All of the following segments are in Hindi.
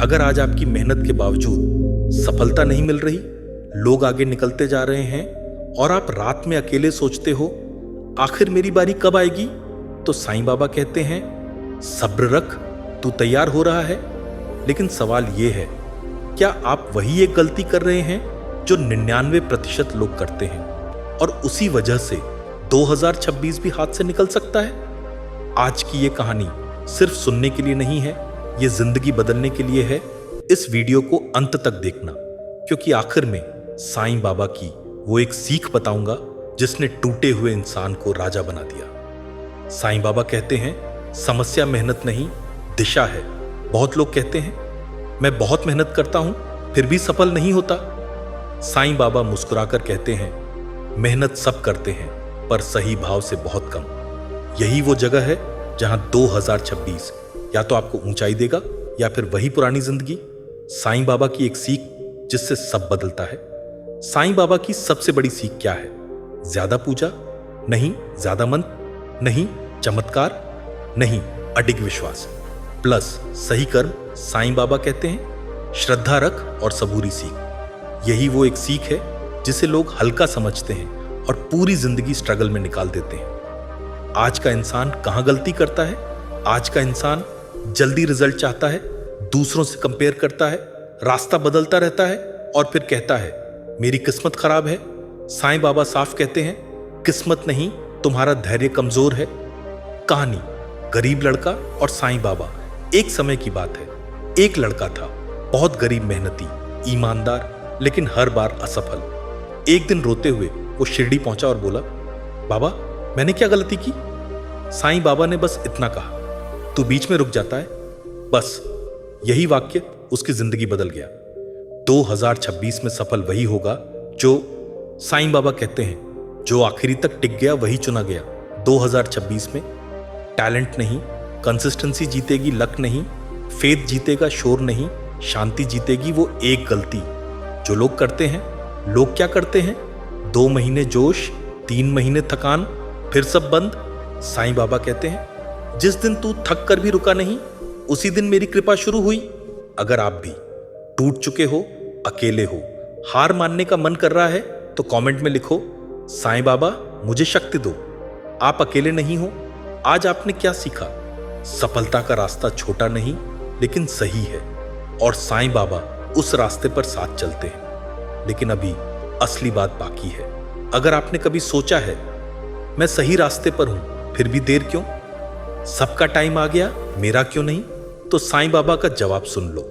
अगर आज आपकी मेहनत के बावजूद सफलता नहीं मिल रही, लोग आगे निकलते जा रहे हैं और आप रात में अकेले सोचते हो आखिर मेरी बारी कब आएगी, तो साईं बाबा कहते हैं सब्र रख, तू तैयार हो रहा है। लेकिन सवाल यह है, क्या आप वही एक गलती कर रहे हैं जो 99% लोग करते हैं और उसी वजह से 2026 भी हाथ से निकल सकता है? आज की ये कहानी सिर्फ सुनने के लिए नहीं है, ये जिंदगी बदलने के लिए है। इस वीडियो को अंत तक देखना, क्योंकि आखिर में साईं बाबा की वो एक सीख बताऊंगा जिसने टूटे हुए इंसान को राजा बना दिया। साईं बाबा कहते हैं समस्या मेहनत नहीं, दिशा है। बहुत लोग कहते हैं मैं बहुत मेहनत करता हूं फिर भी सफल नहीं होता। साईं बाबा मुस्कुराकर कहते हैं मेहनत सब करते हैं पर सही भाव से बहुत कम। यही वो जगह है जहां 2026 या तो आपको ऊंचाई देगा या फिर वही पुरानी जिंदगी। साईं बाबा की एक सीख जिससे सब बदलता है। साईं बाबा की सबसे बड़ी सीख क्या है? ज्यादा पूजा नहीं, ज्यादा मंत्र नहीं, चमत्कार नहीं, अडिग विश्वास प्लस सही कर्म। साईं बाबा कहते हैं श्रद्धा रख और सबूरी सीख। यही वो एक सीख है जिसे लोग हल्का समझते हैं और पूरी जिंदगी स्ट्रगल में निकाल देते हैं। आज का इंसान कहां गलती करता है? आज का इंसान जल्दी रिजल्ट चाहता है, दूसरों से कंपेयर करता है, रास्ता बदलता रहता है और फिर कहता है मेरी किस्मत खराब है। साईं बाबा साफ कहते हैं किस्मत नहीं, तुम्हारा धैर्य कमजोर है। कहानी गरीब लड़का और साईं बाबा। एक समय की बात है, एक लड़का था, बहुत गरीब, मेहनती, ईमानदार, लेकिन हर बार असफल। एक दिन रोते हुए वो शिरडी पहुंचा और बोला बाबा मैंने क्या गलती की? साईं बाबा ने बस इतना कहा, तू बीच में रुक जाता है। बस यही वाक्य उसकी जिंदगी बदल गया। 2026 में सफल वही होगा जो, साईं बाबा कहते हैं जो आखिरी तक टिक गया वही चुना गया। 2026 में टैलेंट नहीं, कंसिस्टेंसी जीतेगी, लक नहीं, फेथ जीतेगा, शोर नहीं, शांति जीतेगी वो एक गलती जो लोग करते हैं। लोग क्या करते हैं? 2 महीने जोश, 3 महीने थकान, फिर सब बंद। साईं बाबा कहते हैं जिस दिन तू थक कर भी रुका नहीं, उसी दिन मेरी कृपा शुरू हुई। अगर आप भी टूट चुके हो, अकेले हो, हार मानने का मन कर रहा है, तो कमेंट में लिखो साईं बाबा मुझे शक्ति दो। आप अकेले नहीं हो। आज आपने क्या सीखा? सफलता का रास्ता छोटा नहीं लेकिन सही है और साईं बाबा उस रास्ते पर साथ चलते हैं। लेकिन अभी असली बात बाकी है। अगर आपने कभी सोचा है मैं सही रास्ते पर हूं फिर भी देर क्यों? सबका टाइम आ गया, मेरा क्यों नहीं? तो साईं बाबा का जवाब सुन लो,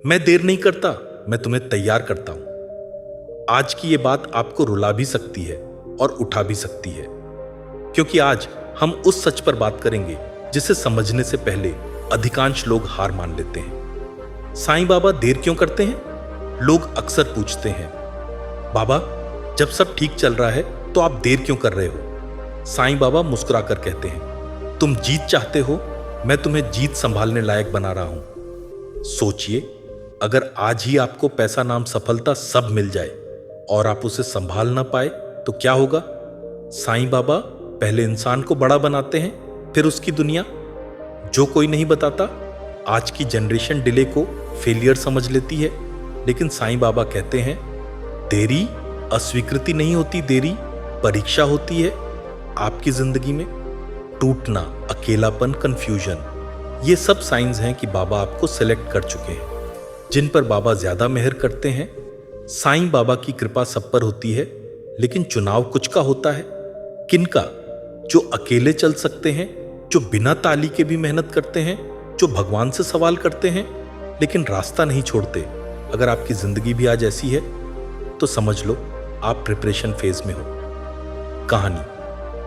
मैं देर नहीं करता, मैं तुम्हें तैयार करता हूं। आज की ये बात आपको रुला भी सकती है और उठा भी सकती है, क्योंकि आज हम उस सच पर बात करेंगे जिसे समझने से पहले अधिकांश लोग हार मान लेते हैं। साईं बाबा देर क्यों करते हैं? लोग अक्सर पूछते हैं बाबा जब सब ठीक चल रहा है तो आप देर क्यों कर रहे हो? साईं बाबा मुस्कुराकर कहते हैं तुम जीत चाहते हो, मैं तुम्हें जीत संभालने लायक बना रहा हूं। सोचिए, अगर आज ही आपको पैसा, नाम, सफलता सब मिल जाए और आप उसे संभाल ना पाए तो क्या होगा? साईं बाबा पहले इंसान को बड़ा बनाते हैं, फिर उसकी दुनिया। जो कोई नहीं बताता। आज की जनरेशन डिले को फेलियर समझ लेती है, लेकिन साईं बाबा कहते हैं देरी अस्वीकृति नहीं होती, देरी परीक्षा होती है। आपकी जिंदगी में टूटना, अकेलापन, कंफ्यूजन, ये सब साइंस हैं कि बाबा आपको सिलेक्ट कर चुके हैं। जिन पर बाबा ज्यादा मेहर करते हैं। साईं बाबा की कृपा सब पर होती है, लेकिन चुनाव कुछ का होता है। किनका? जो अकेले चल सकते हैं, जो बिना ताली के भी मेहनत करते हैं, जो भगवान से सवाल करते हैं लेकिन रास्ता नहीं छोड़ते। अगर आपकी जिंदगी भी आज ऐसी है तो समझ लो आप प्रिपरेशन फेज में हो। कहानी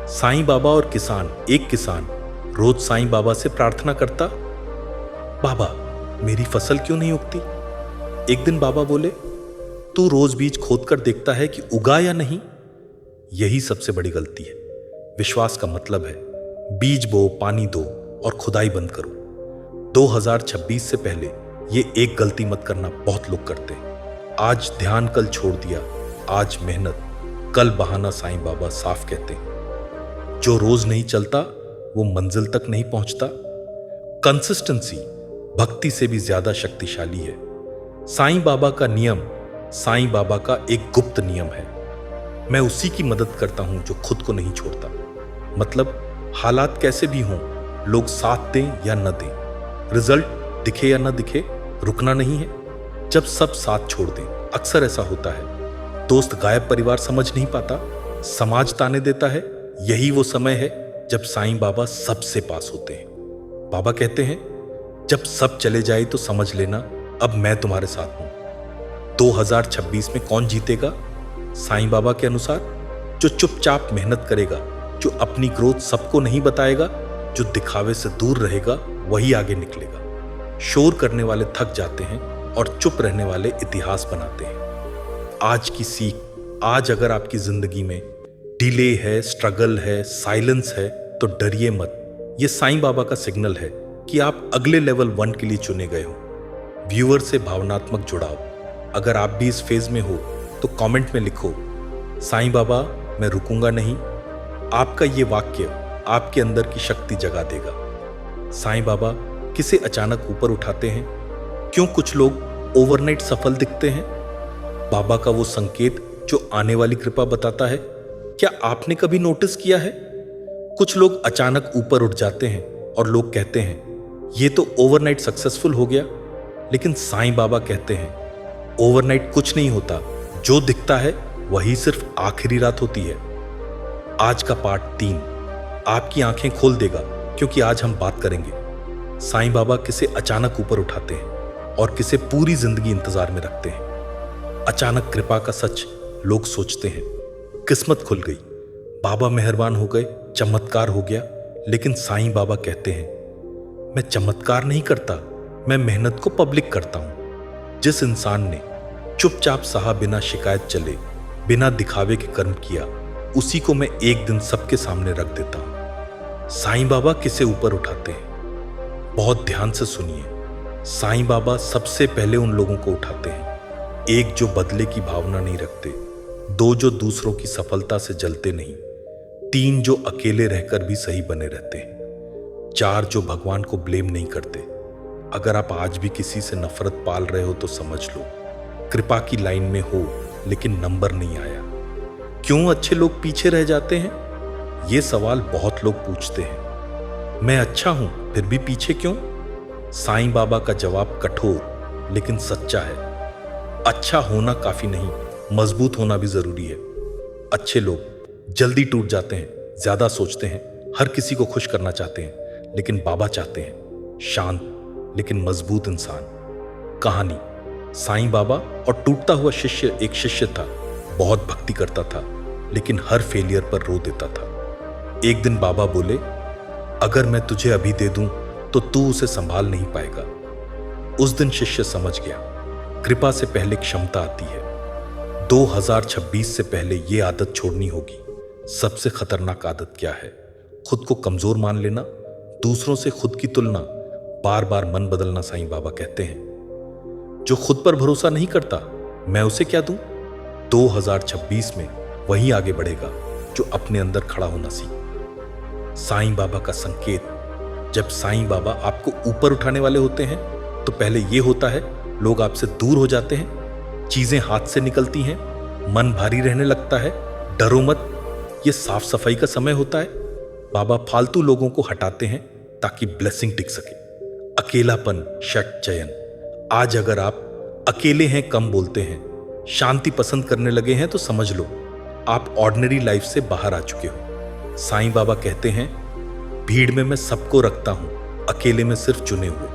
साईं बाबा और किसान। एक किसान रोज साईं बाबा से प्रार्थना करता, बाबा मेरी फसल क्यों नहीं उगती? एक दिन बाबा बोले, तू रोज बीज खोद कर देखता है कि उगा या नहीं? यही सबसे बड़ी गलती है। विश्वास का मतलब है बीज बो, पानी दो और खुदाई बंद करो। 2026 से पहले ये एक गलती मत करना। बहुत लोग करते हैं। आज ध्यान, कल छोड़ दिया। आज मेहनत, कल बहाना। साईं बाबा साफ कहते हैं जो रोज नहीं चलता वो मंजिल तक नहीं पहुंचता। कंसिस्टेंसी भक्ति से भी ज्यादा शक्तिशाली है। साईं बाबा का नियम साईं बाबा का एक गुप्त नियम है। मैं उसी की मदद करता हूं जो खुद को नहीं छोड़ता। मतलब हालात कैसे भी हों, लोग साथ दें या न दें, रिजल्ट दिखे या न दिखे, रुकना नहीं है। जब सब साथ छोड़ दें, अक्सर ऐसा होता है, दोस्त गायब, परिवार समझ नहीं पाता, समाज ताने देता है। यही वो समय है जब साईं बाबा सबसे पास होते हैं। बाबा कहते हैं, जब सब चले जाए तो समझ लेना अब मैं तुम्हारे साथ हूं। 2026 में कौन जीतेगा? साईं बाबा के अनुसार जो चुपचाप मेहनत करेगा, जो अपनी ग्रोथ सबको नहीं बताएगा, जो दिखावे से दूर रहेगा, वही आगे निकलेगा। शोर करने वाले थक जाते हैं और चुप रहने वाले इतिहास बनाते हैं। आज की सीख, आज अगर आपकी जिंदगी में डिले है, स्ट्रगल है, साइलेंस है, तो डरिए मत। ये साईं बाबा का सिग्नल है कि आप अगले लेवल 1 के लिए चुने गए हो। व्यूअर से भावनात्मक जुड़ाव। अगर आप भी इस फेज में हो तो कमेंट में लिखो, साईं बाबा मैं रुकूंगा नहीं। आपका ये वाक्य आपके अंदर की शक्ति जगा देगा। साईं बाबा किसे अचानक ऊपर उठाते हैं? क्यों कुछ लोग ओवरनाइट सफल दिखते हैं? बाबा का वो संकेत जो आने वाली कृपा बताता है, क्या आपने कभी नोटिस किया है? कुछ लोग अचानक ऊपर उठ जाते हैं और लोग कहते हैं ये तो ओवरनाइट सक्सेसफुल हो गया। लेकिन साईं बाबा कहते हैं ओवरनाइट कुछ नहीं होता, जो दिखता है वही सिर्फ आखिरी रात होती है। आज का पार्ट 3 आपकी आंखें खोल देगा, क्योंकि आज हम बात करेंगे साईं बाबा किसे अचानक ऊपर उठाते हैं और किसे पूरी जिंदगी इंतजार में रखते हैं। अचानक कृपा का सच लोग सोचते हैं किस्मत खुल गई, बाबा मेहरबान हो गए, चमत्कार हो गया। लेकिन साईं बाबा कहते हैं मैं चमत्कार नहीं करता, मैं मेहनत को पब्लिक करता हूं। जिस इंसान ने चुपचाप सहा, बिना शिकायत चले, बिना दिखावे के कर्म किया, उसी को मैं एक दिन सबके सामने रख देता हूं। साईं बाबा किसे ऊपर उठाते हैं? बहुत ध्यान से सुनिए। साईं बाबा सबसे पहले उन लोगों को उठाते हैं, एक जो बदले की भावना नहीं रखते, 2 जो दूसरों की सफलता से जलते नहीं, 3 जो अकेले रहकर भी सही बने रहते हैं, 4 जो भगवान को ब्लेम नहीं करते। अगर आप आज भी किसी से नफरत पाल रहे हो तो समझ लो कृपा की लाइन में हो, लेकिन नंबर नहीं आया। क्यों अच्छे लोग पीछे रह जाते हैं? ये सवाल बहुत लोग पूछते हैं। मैं अच्छा हूं फिर भी पीछे क्यों? साईं बाबा का जवाब कठोर लेकिन सच्चा है। अच्छा होना काफी नहीं, मजबूत होना भी जरूरी है। अच्छे लोग जल्दी टूट जाते हैं, ज्यादा सोचते हैं, हर किसी को खुश करना चाहते हैं। लेकिन बाबा चाहते हैं शांत लेकिन मजबूत इंसान। कहानी, साईं बाबा और टूटता हुआ शिष्य। एक शिष्य था, बहुत भक्ति करता था, लेकिन हर फेलियर पर रो देता था। एक दिन बाबा बोले, अगर मैं तुझे अभी दे दूं तो तू उसे संभाल नहीं पाएगा। उस दिन शिष्य समझ गया, कृपा से पहले क्षमता आती है। 2026 से पहले ये आदत छोड़नी होगी। सबसे खतरनाक आदत क्या है? खुद को कमजोर मान लेना, दूसरों से खुद की तुलना, बार बार मन बदलना। साईं बाबा कहते हैं जो खुद पर भरोसा नहीं करता, मैं उसे क्या दूं? 2026 में वही आगे बढ़ेगा जो अपने अंदर खड़ा होना सीखे। साईं बाबा का संकेत, जब साईं बाबा आपको ऊपर उठाने वाले होते हैं तो पहले ये होता है लोग आपसे दूर हो जाते हैं, चीजें हाथ से निकलती हैं, मन भारी रहने लगता है। डरो मत, ये साफ सफाई का समय होता है। बाबा फालतू लोगों को हटाते हैं ताकि ब्लेसिंग टिक सके। अकेलापन, शट चयन। आज अगर आप अकेले हैं, कम बोलते हैं, शांति पसंद करने लगे हैं तो समझ लो आप ऑर्डिनरी लाइफ से बाहर आ चुके हो। साईं बाबा कहते हैं भीड़ में मैं सबको रखता हूं, अकेले में सिर्फ चुने हुए।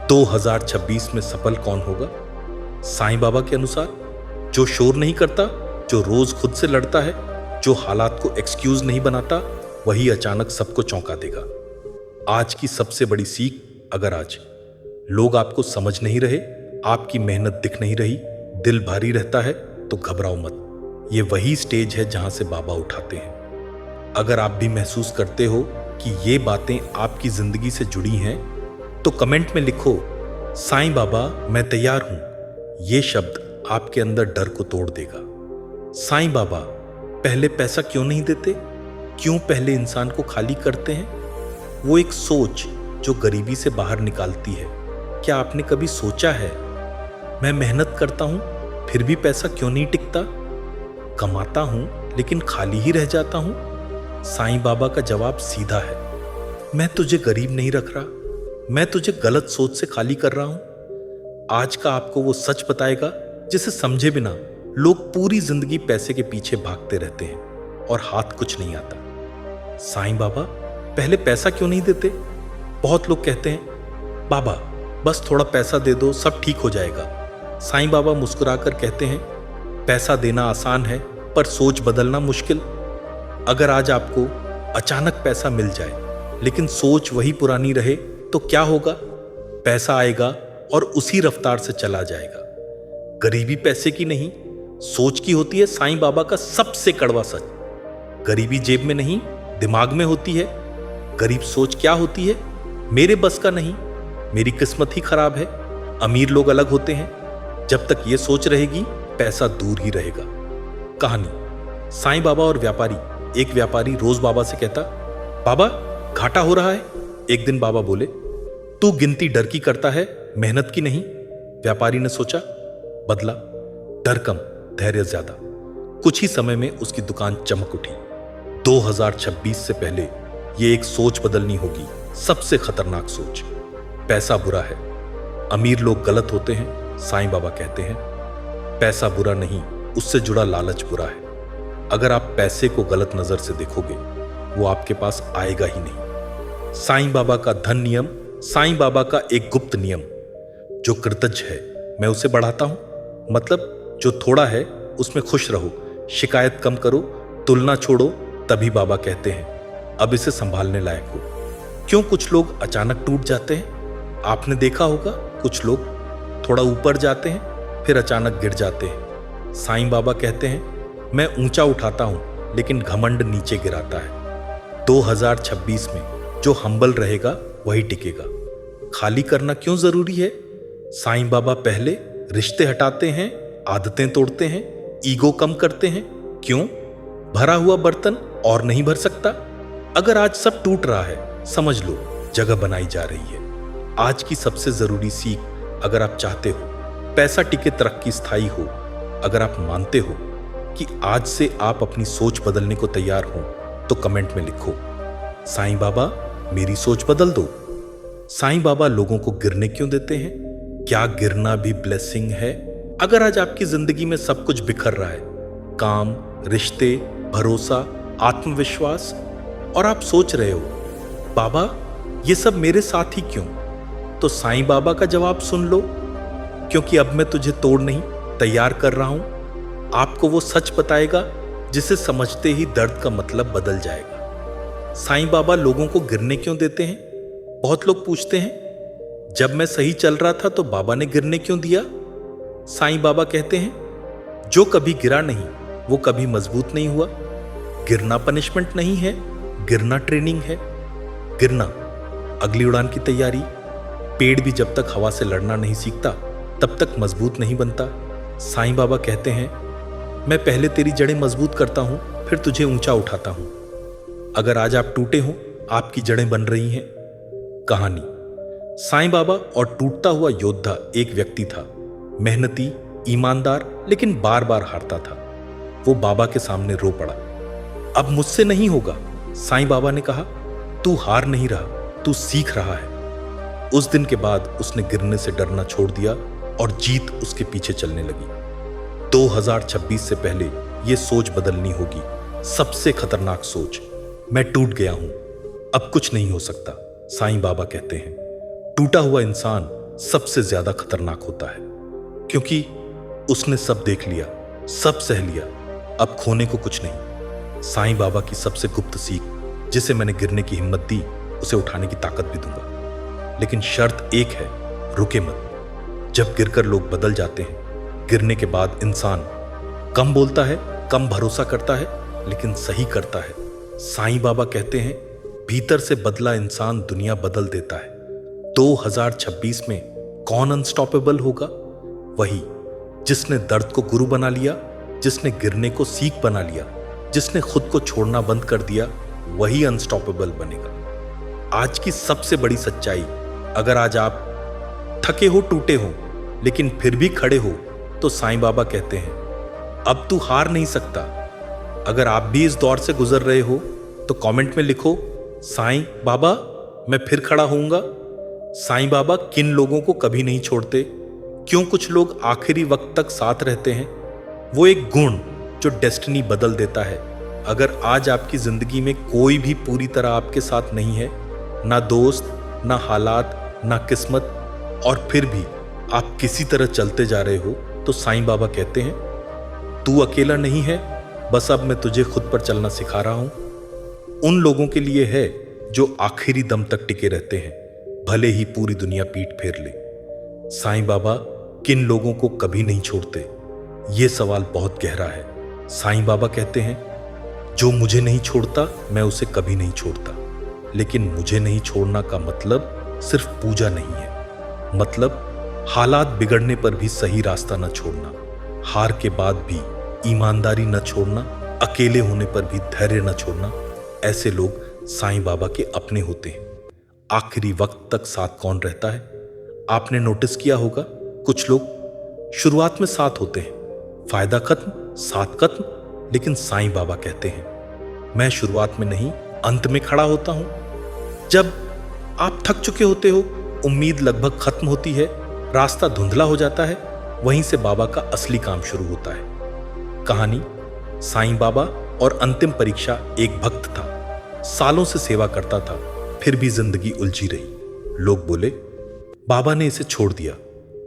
2026 में सफल कौन होगा? साईं बाबा के अनुसार जो शोर नहीं करता, जो रोज खुद से लड़ता है, जो हालात को एक्सक्यूज नहीं बनाता, वही अचानक सबको चौंका देगा। आज की सबसे बड़ी सीख, अगर आज लोग आपको समझ नहीं रहे, आपकी मेहनत दिख नहीं रही, दिल भारी रहता है, तो घबराओ मत। ये वही स्टेज है जहां से बाबा उठाते हैं। अगर आप भी महसूस करते हो कि ये बातें आपकी जिंदगी से जुड़ी हैं, तो कमेंट में लिखो, साईं बाबा मैं तैयार हूं। ये शब्द आपके अंदर डर को तोड़ देगा। साईं बाबा पहले पैसा क्यों नहीं देते? क्यों पहले इंसान को खाली करते हैं? वो एक सोच जो गरीबी से बाहर निकालती है, क्या आपने कभी सोचा है मैं मेहनत करता हूं फिर भी पैसा क्यों नहीं टिकता? कमाता हूं लेकिन खाली ही रह जाता हूं। साईं बाबा का जवाब सीधा है, मैं तुझे गरीब नहीं रख रहा, मैं तुझे गलत सोच से खाली कर रहा हूं। आज का आपको वो सच बताएगा जिसे समझे बिना लोग पूरी जिंदगी पैसे के पीछे भागते रहते हैं और हाथ कुछ नहीं आता। साईं बाबा पहले पैसा क्यों नहीं देते? बहुत लोग कहते हैं बाबा बस थोड़ा पैसा दे दो सब ठीक हो जाएगा। साईं बाबा मुस्कुराकर कहते हैं पैसा देना आसान है पर सोच बदलना मुश्किल। अगर आज आपको अचानक पैसा मिल जाए लेकिन सोच वही पुरानी रहे तो क्या होगा? पैसा आएगा और उसी रफ्तार से चला जाएगा। गरीबी पैसे की नहीं सोच की होती है साईं बाबा का सबसे कड़वा सच। गरीबी जेब में नहीं दिमाग में होती है। गरीब सोच क्या होती है? मेरे बस का नहीं, मेरी किस्मत ही खराब है। अमीर लोग अलग होते हैं, जब तक ये सोच रहेगी पैसा दूर ही रहेगा। कहानी साईं बाबा और व्यापारी। एक व्यापारी रोज बाबा से कहता बाबा घाटा हो रहा है। एक दिन बाबा बोले तू गिनती डर की करता है मेहनत की नहीं। व्यापारी ने सोचा बदला, डर कम धैर्य ज्यादा। कुछ ही समय में उसकी दुकान चमक उठी। 2026 से पहले ये एक सोच बदलनी होगी, सबसे खतरनाक सोच। पैसा बुरा है, अमीर लोग गलत होते हैं। साईं बाबा कहते हैं पैसा बुरा नहीं, उससे जुड़ा लालच बुरा है। अगर आप पैसे को गलत नजर से देखोगे वो आपके पास आएगा ही नहीं। साईं बाबा का धन नियम, साईं बाबा का एक गुप्त नियम, जो कृतज्ञ है मैं उसे बढ़ाता हूं। मतलब जो थोड़ा है उसमें खुश रहो, शिकायत कम करो, तुलना छोड़ो। तभी बाबा कहते हैं अब इसे संभालने लायक हो। क्यों कुछ लोग अचानक टूट जाते हैं? आपने देखा होगा कुछ लोग थोड़ा ऊपर जाते हैं फिर अचानक गिर जाते हैं। साईं बाबा कहते हैं मैं ऊंचा उठाता हूं लेकिन घमंड नीचे गिराता है। 2026 में जो हम्बल रहेगा वही टिकेगा। खाली करना क्यों जरूरी है? साईं बाबा पहले रिश्ते हटाते हैं, आदतें तोड़ते हैं, ईगो कम करते हैं। क्यों? भरा हुआ बर्तन और नहीं भर सकता। अगर आज सब टूट रहा है समझ लो जगह बनाई जा रही है। आज की सबसे जरूरी सीख, अगर आप चाहते हो पैसा टिके, तरक्की स्थायी हो, अगर आप मानते हो कि आज से आप अपनी सोच बदलने को तैयार हो, तो कमेंट में लिखो साईं बाबा मेरी सोच बदल दो। साईं बाबा लोगों को गिरने क्यों देते हैं? क्या गिरना भी ब्लेसिंग है? अगर आज आपकी जिंदगी में सब कुछ बिखर रहा है, काम, रिश्ते, भरोसा, आत्मविश्वास, और आप सोच रहे हो बाबा ये सब मेरे साथ ही क्यों, तो साईं बाबा का जवाब सुन लो, क्योंकि अब मैं तुझे तोड़ नहीं तैयार कर रहा हूं। आपको वो सच बताएगा जिसे समझते ही दर्द का मतलब बदल जाएगा। साईं बाबा लोगों को गिरने क्यों देते हैं? बहुत लोग पूछते हैं जब मैं सही चल रहा था तो बाबा ने गिरने क्यों दिया? साईं बाबा कहते हैं जो कभी गिरा नहीं वो कभी मजबूत नहीं हुआ। गिरना पनिशमेंट नहीं है, गिरना ट्रेनिंग है। गिरना अगली उड़ान की तैयारी। पेड़ भी जब तक हवा से लड़ना नहीं सीखता तब तक मजबूत नहीं बनता। साईं बाबा कहते हैं मैं पहले तेरी जड़ें मजबूत करता हूं फिर तुझे ऊंचा उठाता हूं। अगर आज आप टूटे हो आपकी जड़ें बन रही हैं। कहानी साईं बाबा और टूटता हुआ योद्धा। एक व्यक्ति था, मेहनती, ईमानदार, लेकिन बार बार हारता था। वो बाबा के सामने रो पड़ा। अब मुझसे नहीं होगा। साईं बाबा ने कहा तू हार नहीं रहा, तू सीख रहा है। उस दिन के बाद उसने गिरने से डरना छोड़ दिया और जीत उसके पीछे चलने लगी। 2026 से पहले यह सोच बदलनी होगी, सबसे खतरनाक सोच। मैं टूट गया हूं, अब कुछ नहीं हो सकता। साईं बाबा कहते हैं टूटा हुआ इंसान सबसे ज्यादा खतरनाक होता है, क्योंकि उसने सब देख लिया, सब सह लिया, अब खोने को कुछ नहीं। साईं बाबा की सबसे गुप्त सीख, जिसे मैंने गिरने की हिम्मत दी उसे उठाने की ताकत भी दूंगा, लेकिन शर्त एक है, रुके मत। जब गिरकर लोग बदल जाते हैं, गिरने के बाद इंसान कम बोलता है, कम भरोसा करता है, लेकिन सही करता है। साईं बाबा कहते हैं भीतर से बदला इंसान दुनिया बदल देता है। 2026 में कौन अनस्टॉपेबल होगा? वही जिसने दर्द को गुरु बना लिया, जिसने गिरने को सीख बना लिया, जिसने खुद को छोड़ना बंद कर दिया, वही अनस्टॉपेबल बनेगा। आज की सबसे बड़ी सच्चाई, अगर आज आप थके हो, टूटे हो, लेकिन फिर भी खड़े हो, तो साईं बाबा कहते हैं अब तू हार नहीं सकता। अगर आप भी इस दौर से गुजर रहे हो तो कमेंट में लिखो साईं बाबा मैं फिर खड़ा होऊंगा। साईं बाबा किन लोगों को कभी नहीं छोड़ते, क्यों कुछ लोग आखिरी वक्त तक साथ रहते हैं। वो एक गुण जो डेस्टिनी बदल देता है। अगर आज आपकी जिंदगी में कोई भी पूरी तरह आपके साथ नहीं है, ना दोस्त, ना हालात, ना किस्मत, और फिर भी आप किसी तरह चलते जा रहे हो, तो साईं बाबा कहते हैं तू अकेला नहीं है, बस अब मैं तुझे खुद पर चलना सिखा रहा हूं। उन लोगों के लिए है जो आखिरी दम तक टिके रहते हैं, भले ही पूरी दुनिया पीठ फेर ले। साईं बाबा किन लोगों को कभी नहीं छोड़ते, यह सवाल बहुत गहरा है। साईं बाबा कहते हैं जो मुझे नहीं छोड़ता मैं उसे कभी नहीं छोड़ता। लेकिन मुझे नहीं छोड़ना का मतलब सिर्फ पूजा नहीं है, मतलब हालात बिगड़ने पर भी सही रास्ता न छोड़ना, हार के बाद भी ईमानदारी न छोड़ना, अकेले होने पर भी धैर्य न छोड़ना। ऐसे लोग साईं बाबा के अपने होते हैं। आखिरी वक्त तक साथ कौन रहता है? आपने नोटिस किया होगा कुछ लोग शुरुआत में साथ होते हैं, फायदा खत्म, साथ खत्म, लेकिन साईं बाबा कहते हैं मैं शुरुआत में नहीं, अंत में खड़ा होता हूं। जब आप थक चुके होते हो, उम्मीद लगभग खत्म होती है, रास्ता धुंधला हो जाता है, वहीं से बाबा का असली काम शुरू होता है। कहानी साईं बाबा और अंतिम परीक्षा। एक भक्त था, सालों से सेवा करता था, फिर भी जिंदगी उलझी रही। लोग बोले बाबा ने इसे छोड़ दिया,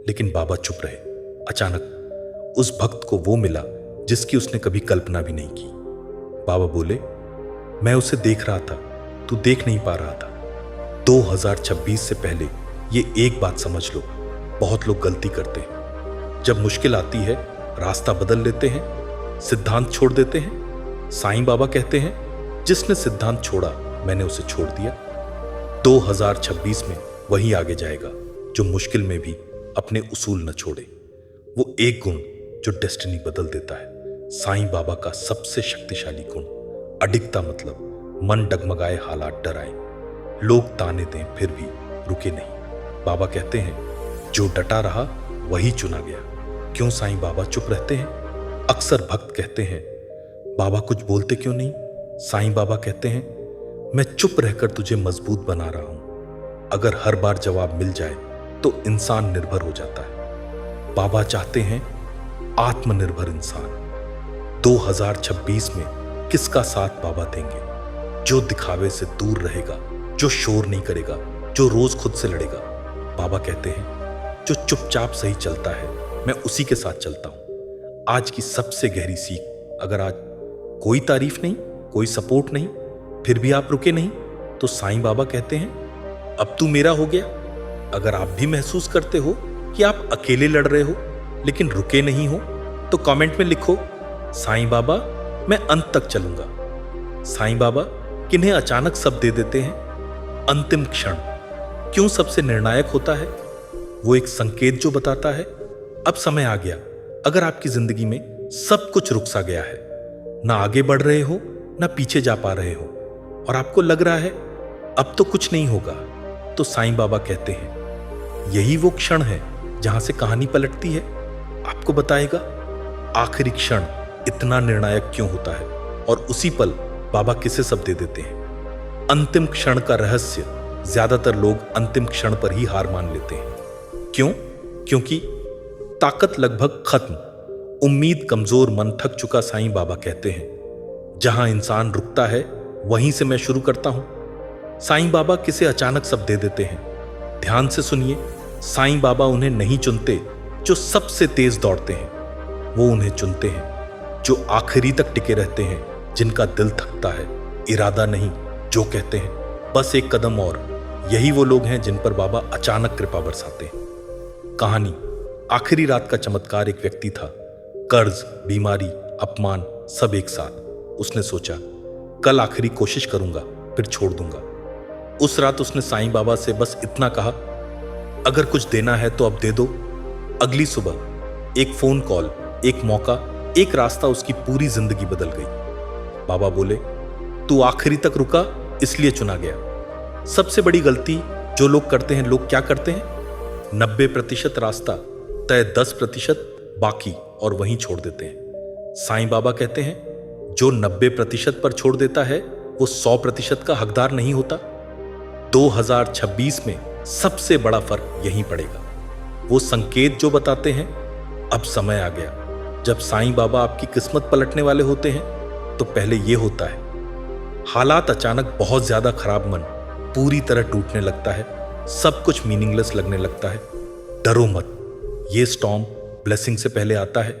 लेकिन बाबा चुप रहे। अचानक उस भक्त को वो मिला जिसकी उसने कभी कल्पना भी नहीं की। बाबा बोले मैं उसे देख रहा था, तू देख नहीं पा रहा था। 2026 से पहले ये एक बात समझ लो, बहुत लोग गलती करते हैं। जब मुश्किल आती है रास्ता बदल लेते हैं, सिद्धांत छोड़ देते हैं। साईं बाबा कहते हैं जिसने सिद्धांत छोड़ा मैंने उसे छोड़ दिया। 2026 में वही आगे जाएगा जो मुश्किल में भी अपने उसूल न छोड़े। वो एक गुण जो डेस्टिनी बदल देता है। साईं बाबा का सबसे शक्तिशाली गुण अडिगता, मतलब मन डगमगाए, हालात डराए, लोग ताने दें फिर भी रुके नहीं। बाबा कहते हैं जो डटा रहा वही चुना गया। क्यों साईं बाबा चुप रहते हैं? अक्सर भक्त कहते हैं बाबा कुछ बोलते क्यों नहीं? साईं बाबा कहते हैं मैं चुप रहकर तुझे मजबूत बना रहा हूं। अगर हर बार जवाब मिल जाए तो इंसान निर्भर हो जाता है। बाबा चाहते हैं आत्मनिर्भर इंसान। 2026 में किसका साथ बाबा देंगे? जो दिखावे से दूर रहेगा, जो शोर नहीं करेगा, जो रोज खुद से लड़ेगा। बाबा कहते हैं जो चुपचाप सही चलता है मैं उसी के साथ चलता हूं। आज की सबसे गहरी सीख, अगर आज कोई तारीफ नहीं, कोई सपोर्ट नहीं, फिर भी आप रुके नहीं, तो साईं बाबा कहते हैं अब तू मेरा हो गया। अगर आप भी महसूस करते हो कि आप अकेले लड़ रहे हो लेकिन रुके नहीं हो, तो कमेंट में लिखो साईं बाबा मैं अंत तक चलूंगा। साईं बाबा किन्हें अचानक सब दे देते हैं। अंतिम क्षण क्यों सबसे निर्णायक होता है? वो एक संकेत जो बताता है अब समय आ गया। अगर आपकी जिंदगी में सब कुछ रुक सा गया है, ना आगे बढ़ रहे हो ना पीछे जा पा रहे हो, और आपको लग रहा है अब तो कुछ नहीं होगा, तो साईं बाबा कहते हैं यही वो क्षण है जहां से कहानी पलटती है। आपको बताएगा आखिरी क्षण इतना निर्णायक क्यों होता है और उसी पल बाबा किसे सब दे देते हैं। अंतिम क्षण का रहस्य, ज्यादातर लोग अंतिम क्षण पर ही हार मान लेते हैं। क्यों? क्योंकि ताकत लगभग खत्म, उम्मीद कमजोर, मन थक चुका। साईं बाबा कहते हैं जहां इंसान रुकता है वहीं से मैं शुरू करता हूं। साईं बाबा किसे अचानक सब दे देते हैं। ध्यान से सुनिए, साईं बाबा उन्हें नहीं चुनते जो सबसे तेज दौड़ते हैं, वो उन्हें चुनते हैं जो आखिरी तक टिके रहते हैं, जिनका दिल थकता है, इरादा नहीं, जो कहते हैं बस एक कदम और। यही वो लोग हैं जिन पर बाबा अचानक कृपा बरसाते हैं। कहानी आखिरी रात का चमत्कार। एक व्यक्ति था, कर्ज, बीमारी, अपमान सब एक साथ। उसने सोचा कल आखिरी कोशिश करूंगा फिर छोड़ दूंगा। उस रात उसने साईं बाबा से बस इतना कहा अगर कुछ देना है तो अब दे दो। अगली सुबह एक फोन कॉल, एक मौका, एक रास्ता, उसकी पूरी जिंदगी बदल गई। बाबा बोले तू आखिरी तक रुका इसलिए चुना गया। सबसे बड़ी गलती जो लोग करते हैं, लोग क्या करते हैं? 90% रास्ता, तय 10% बाकी और वहीं छोड़ देते हैं। साईं बाबा कहते हैं जो 90% पर छोड़ देता है वो 100% का हकदार नहीं होता। 2026 में सबसे बड़ा फर्क यहीं पड़ेगा। वो संकेत जो बताते हैं, अब समय आ गया। जब साईं बाबा आपकी किस्मत पलटने वाले होते हैं तो पहले ये होता है, हालात अचानक बहुत ज्यादा खराब, मन पूरी तरह टूटने लगता है, सब कुछ मीनिंगलेस लगने लगता है। डरो मत, ये स्टॉर्म ब्लेसिंग से पहले आता है।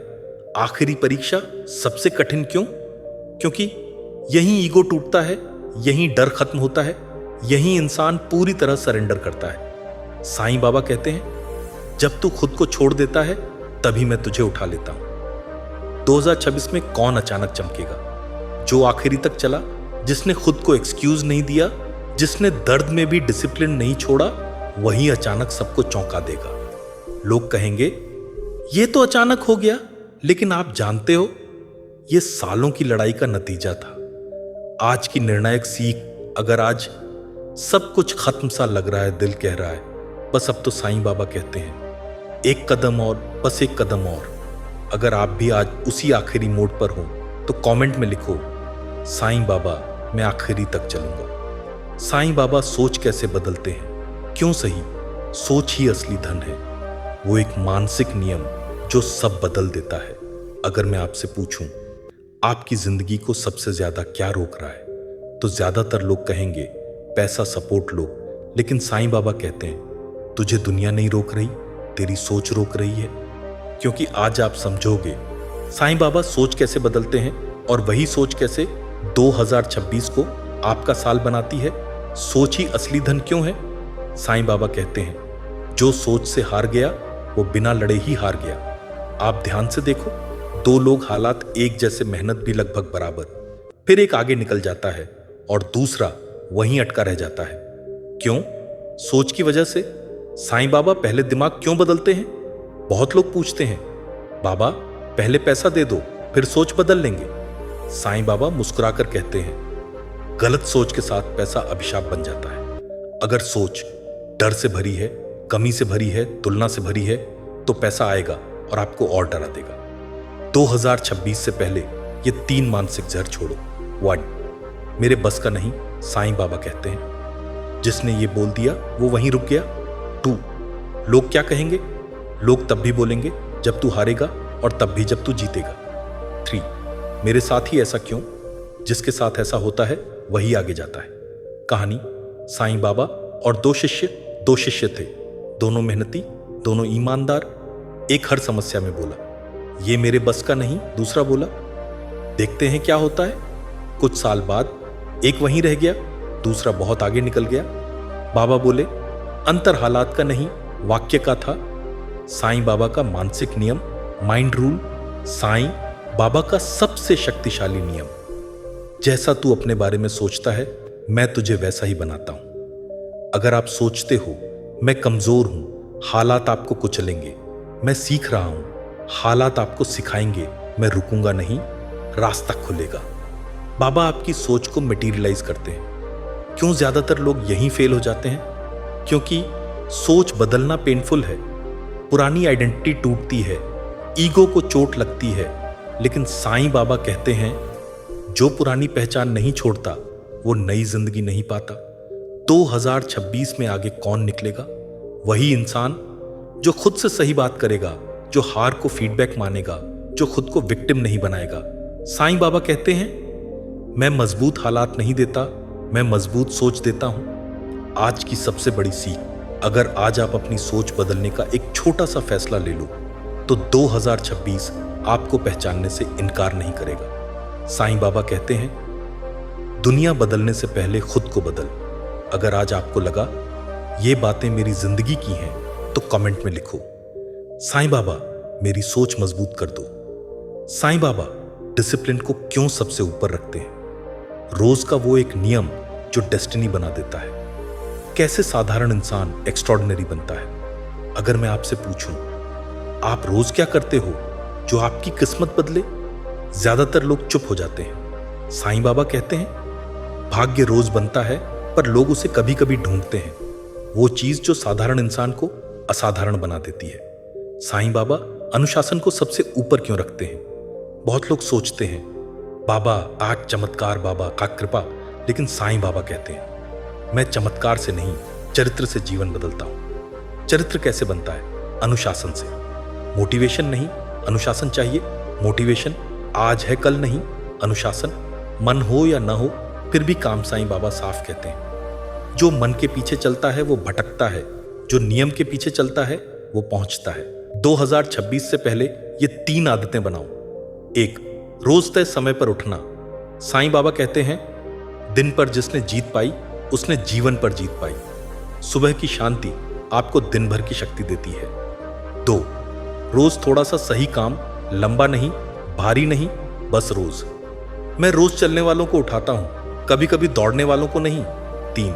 आखिरी परीक्षा सबसे कठिन क्यों? क्योंकि यहीं ईगो टूटता है, यहीं डर खत्म होता है, यहीं इंसान पूरी तरह सरेंडर करता है। साईं बाबा कहते हैं जब तू खुद को छोड़ देता है तभी मैं तुझे उठा लेता हूं। 2026 में कौन अचानक चमकेगा? जो आखिरी तक चला, जिसने खुद को एक्सक्यूज नहीं दिया, जिसने दर्द में भी डिसिप्लिन नहीं छोड़ा, वही अचानक सबको चौंका देगा। लोग कहेंगे ये तो अचानक हो गया, लेकिन आप जानते हो ये सालों की लड़ाई का नतीजा था। आज की निर्णायक सीख, अगर आज सब कुछ खत्म सा लग रहा है, दिल कह रहा है बस अब तो साईं बाबा कहते हैं एक कदम और, बस एक कदम और। अगर आप भी आज उसी आखिरी मोड़ पर हो तो कमेंट में लिखो साईं बाबा मैं आखिरी तक चलूंगा। साईं बाबा सोच कैसे बदलते हैं? क्यों सही, सोच ही असली धन है। वो एक मानसिक नियम जो सब बदल देता है। अगर मैं आपसे पूछूं आपकी जिंदगी को सबसे ज्यादा क्या रोक रहा है, तो ज्यादातर लोग कहेंगे पैसा, सपोर्ट, लोग। लेकिन साईं बाबा कहते हैं तुझे दुनिया नहीं रोक रही, तेरी सोच रोक रही है। क्योंकि आज आप समझोगे साईं बाबा सोच कैसे बदलते हैं और वही सोच कैसे 2026 को आपका साल बनाती है। सोच ही असली धन क्यों है? साईं बाबा कहते हैं जो सोच से हार गया वो बिना लड़े ही हार गया। आप ध्यान से देखो, दो लोग, हालात एक जैसे, मेहनत भी लगभग बराबर, फिर एक आगे निकल जाता है और दूसरा वहीं अटका रह जाता है। क्यों? सोच की वजह से। साईं बाबा पहले दिमाग क्यों बदलते हैं? बहुत लोग पूछते हैं बाबा पहले पैसा दे दो फिर सोच बदल लेंगे। साईं बाबा मुस्कुराकर कहते हैं गलत सोच के साथ पैसा अभिशाप बन जाता है। अगर सोच डर से भरी है, कमी से भरी है, तुलना से भरी है, तो पैसा आएगा और आपको और डरा देगा। 2026 से पहले ये 3 मानसिक जहर छोड़ो। 1, मेरे बस का नहीं, साईं बाबा कहते हैं जिसने ये बोल दिया वो वहीं रुक गया। 2, लोग क्या कहेंगे? लोग तब भी बोलेंगे जब तू हारेगा और तब भी जब तू जीतेगा। 3, मेरे साथ ही ऐसा क्यों? जिसके साथ ऐसा होता है वही आगे जाता है। कहानी साईं बाबा और 2 शिष्य थे, दोनों मेहनती, दोनों ईमानदार। एक हर समस्या में बोला ये मेरे बस का नहीं, दूसरा बोला देखते हैं क्या होता है। कुछ साल बाद एक वहीं रह गया, दूसरा बहुत आगे निकल गया। बाबा बोले अंतर हालात का नहीं, वाक्य का था। साईं बाबा का मानसिक नियम, माइंड रूल, साईं बाबा का सबसे शक्तिशाली नियम, जैसा तू अपने बारे में सोचता है मैं तुझे वैसा ही बनाता हूं। अगर आप सोचते हो मैं कमजोर हूं, हालात आपको कुचलेंगे, मैं सीख रहा हूं, हालात आपको सिखाएंगे, मैं रुकूंगा नहीं, रास्ता खुलेगा। बाबा आपकी सोच को मटेरियलाइज करते हैं। क्यों ज्यादातर लोग यहीं फेल हो जाते हैं? क्योंकि सोच बदलना पेनफुल है, पुरानी आइडेंटिटी टूटती है, ईगो को चोट लगती है। लेकिन साईं बाबा कहते हैं जो पुरानी पहचान नहीं छोड़ता वो नई जिंदगी नहीं पाता। 2026 में आगे कौन निकलेगा? वही इंसान जो खुद से सही बात करेगा, जो हार को फीडबैक मानेगा, जो खुद को विक्टिम नहीं बनाएगा। साईं बाबा कहते हैं मैं मजबूत हालात नहीं देता, मैं मजबूत सोच देता हूं। आज की सबसे बड़ी सीख, अगर आज आप अपनी सोच बदलने का एक छोटा सा फैसला ले लो तो 2026 आपको पहचानने से इनकार नहीं करेगा। साईं बाबा कहते हैं दुनिया बदलने से पहले खुद को बदल। अगर आज आपको लगा ये बातें मेरी जिंदगी की हैं तो कमेंट में लिखो साईं बाबा मेरी सोच मजबूत कर दो। साईं बाबा डिसिप्लिन को क्यों सबसे ऊपर रखते हैं? रोज का वो एक नियम जो डेस्टिनी बना देता है। कैसे साधारण इंसान एक्स्ट्रॉर्डिनरी बनता है? अगर मैं आपसे पूछूं आप रोज क्या करते हो जो आपकी किस्मत बदले? ज्यादातर लोग चुप हो जाते हैं। साईं बाबा कहते हैं भाग्य रोज बनता है पर लोग उसे कभी कभी ढूंढते हैं, वो चीज जो साधारण इंसान को असाधारण बना देती है। साईं बाबा अनुशासन को सबसे ऊपर क्यों रखते हैं? बहुत लोग सोचते हैं बाबा आज चमत्कार, बाबा का कृपा, लेकिन साईं बाबा कहते हैं मैं चमत्कार से नहीं चरित्र से जीवन बदलता हूं। चरित्र कैसे बनता है? अनुशासन से। मोटिवेशन नहीं, अनुशासन चाहिए। मोटिवेशन आज है कल नहीं, अनुशासन मन हो या ना हो फिर भी काम। साईं बाबा साफ कहते हैं जो मन के पीछे चलता है वो भटकता है, जो नियम के पीछे चलता है वो पहुंचता है। 2026 से पहले ये 3 आदतें बनाओ। 1, रोज तय समय पर उठना। साईं बाबा कहते हैं दिन पर जिसने जीत पाई उसने जीवन पर जीत पाई। सुबह की शांति आपको दिन भर की शक्ति देती है। 2, रोज थोड़ा सा सही काम, लंबा नहीं, भारी नहीं, बस रोज। मैं रोज चलने वालों को उठाता हूं, कभी कभी दौड़ने वालों को नहीं। 3,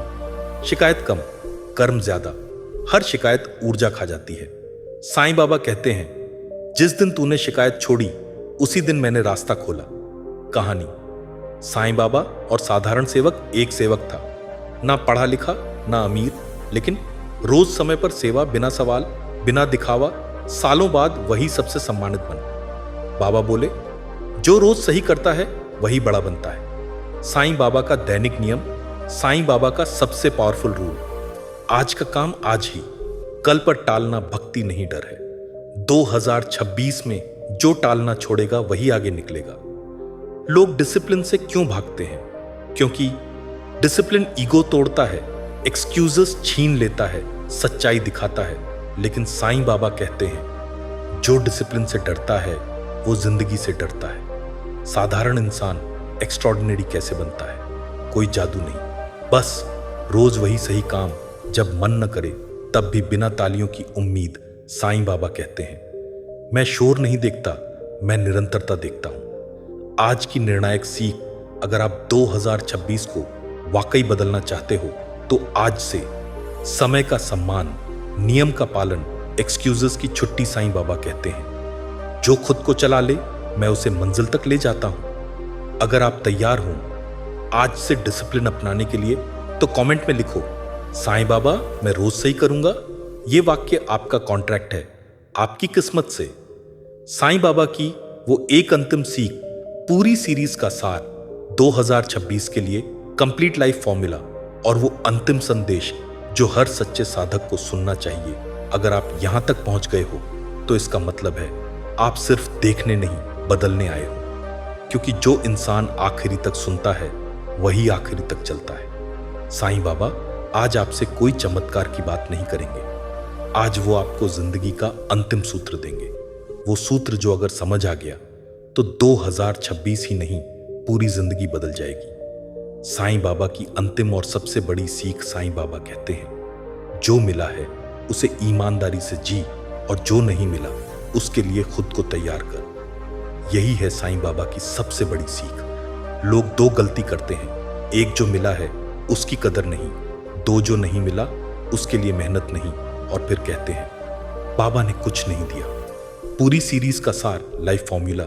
शिकायत कम, कर्म ज्यादा। हर शिकायत ऊर्जा खा जाती है। साईं बाबा कहते हैं जिस दिन तूने शिकायत छोड़ी उसी दिन मैंने रास्ता खोला। कहानी, साईं बाबा और साधारण सेवक एक सेवक था, ना पढ़ा लिखा ना अमीर, लेकिन रोज समय पर सेवा, बिना सवाल बिना दिखावा। सालों बाद वही सबसे सम्मानित बना। बाबा बोले जो रोज सही करता है वही बड़ा बनता है। साईं बाबा का दैनिक नियम, साईं बाबा का सबसे पावरफुल रूल, आज का काम आज ही, कल पर टालना भक्ति नहीं डर है। 2026 में जो टालना छोड़ेगा वही आगे निकलेगा। लोग डिसिप्लिन से क्यों भागते हैं? क्योंकि डिसिप्लिन ईगो तोड़ता है, एक्सक्यूजेस छीन लेता है, सच्चाई दिखाता है। लेकिन साईं बाबा कहते हैं जो डिसिप्लिन से डरता है वो जिंदगी से डरता है। साधारण इंसान एक्स्ट्रॉर्डिनरी कैसे बनता है? कोई जादू नहीं, बस रोज वही सही काम, जब मन न करे तब भी बिना तालियों की उम्मीद। साईं बाबा कहते हैं मैं शोर नहीं देखता, मैं निरंतरता देखता हूं। आज की निर्णायक सीख, अगर आप 2026 को वाकई बदलना चाहते हो तो आज से समय का सम्मान, नियम का पालन, एक्सक्यूजेस की छुट्टी। साईं बाबा कहते हैं जो खुद को चला ले मैं उसे मंजिल तक ले जाता हूं। अगर आप तैयार हो आज से डिसिप्लिन अपनाने के लिए तो कमेंट में लिखो साईं बाबा मैं रोज सही करूंगा। यह वाक्य आपका कॉन्ट्रैक्ट है आपकी किस्मत से। साईं बाबा की वो एक अंतिम सीख, पूरी सीरीज का सार, 2026 के लिए कंप्लीट लाइफ फॉर्मूला, और वो अंतिम संदेश जो हर सच्चे साधक को सुनना चाहिए। अगर आप यहां तक पहुंच गए हो तो इसका मतलब है आप सिर्फ देखने नहीं बदलने आए हो। क्योंकि जो इंसान आखिरी तक सुनता है वही आखिरी तक चलता है। साईं बाबा आज आपसे कोई चमत्कार की बात नहीं करेंगे। आज वो आपको जिंदगी का अंतिम सूत्र देंगे। वो सूत्र जो अगर समझ आ गया तो 2026 ही नहीं पूरी जिंदगी बदल जाएगी। साईं बाबा की अंतिम और सबसे बड़ी सीख, साईं बाबा कहते हैं जो मिला है उसे ईमानदारी से जी, और जो नहीं मिला उसके लिए खुद को तैयार कर। यही है साईं बाबा की सबसे बड़ी सीख। लोग 2 गलती करते हैं, एक जो मिला है उसकी कदर नहीं, 2 जो नहीं मिला उसके लिए मेहनत नहीं, और फिर कहते हैं बाबा ने कुछ नहीं दिया। पूरी सीरीज का सार, लाइफ फॉर्मूला,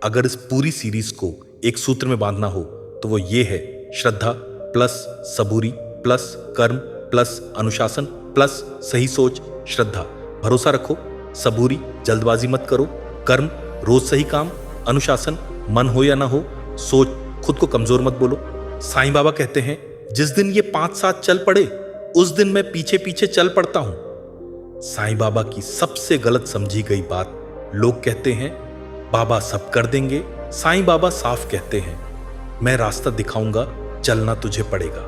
अगर इस पूरी सीरीज को एक सूत्र में बांधना हो तो वो ये है श्रद्धा प्लस सबूरी प्लस कर्म प्लस अनुशासन प्लस सही सोच। श्रद्धा, भरोसा रखो। सबूरी, जल्दबाजी मत करो। कर्म, रोज सही काम। अनुशासन, मन हो या ना हो। सोच, खुद को कमजोर मत बोलो। साईं बाबा कहते हैं जिस दिन ये 5 साथ चल पड़े उस दिन मैं पीछे पीछे चल पड़ता हूं। साईं बाबा की सबसे गलत समझी गई बात, लोग कहते हैं बाबा सब कर देंगे। साईं बाबा साफ कहते हैं मैं रास्ता दिखाऊंगा, चलना तुझे पड़ेगा।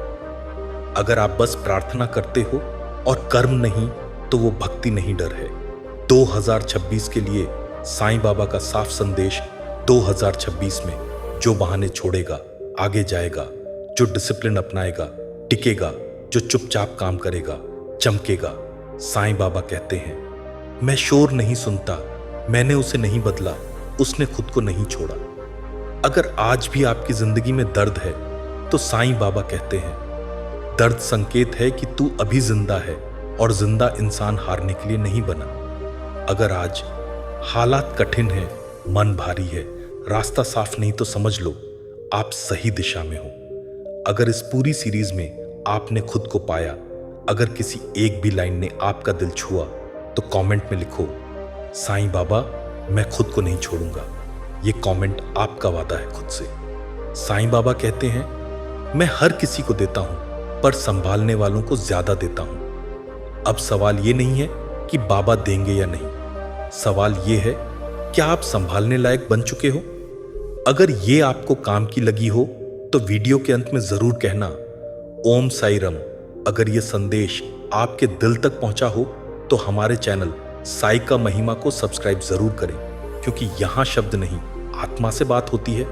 अगर आप बस प्रार्थना करते हो और कर्म नहीं तो वो भक्ति नहीं, डर है। 2026 के लिए साईं बाबा का साफ संदेश, 2026 में जो बहाने छोड़ेगा आगे जाएगा, जो डिसिप्लिन अपनाएगा टिकेगा, जो चुपचाप काम करेगा चमकेगा। साईं बाबा कहते हैं मैं शोर नहीं सुनता, मैंने उसे नहीं बदला, उसने खुद को नहीं छोड़ा। अगर आज भी आपकी जिंदगी में दर्द है तो साईं बाबा कहते हैं दर्द संकेत है कि तू अभी जिंदा है, और जिंदा इंसान हारने के लिए नहीं बना। अगर आज हालात कठिन है, मन भारी है, रास्ता साफ नहीं, तो समझ लो आप सही दिशा में हो। अगर इस पूरी सीरीज में आपने खुद को पाया, अगर किसी एक भी लाइन ने आपका दिल छुआ, तो कमेंट में लिखो, साईं बाबा मैं खुद को नहीं छोड़ूंगा। ये कमेंट आपका वादा है खुद से। साईं बाबा कहते हैं, मैं हर किसी को देता हूं पर संभालने वालों को ज्यादा देता हूं। अब सवाल ये नहीं है कि बाबा देंगे या नहीं, सवाल ये है क्या आप संभालने लायक बन चुके हो। अगर ये आपको काम की लगी हो तो वीडियो के अंत में जरूर कहना ओम साई रम। अगर ये संदेश आपके दिल तक पहुंचा हो तो हमारे चैनल साई का महिमा को सब्सक्राइब जरूर करें, क्योंकि यहां शब्द नहीं आत्मा से बात होती है।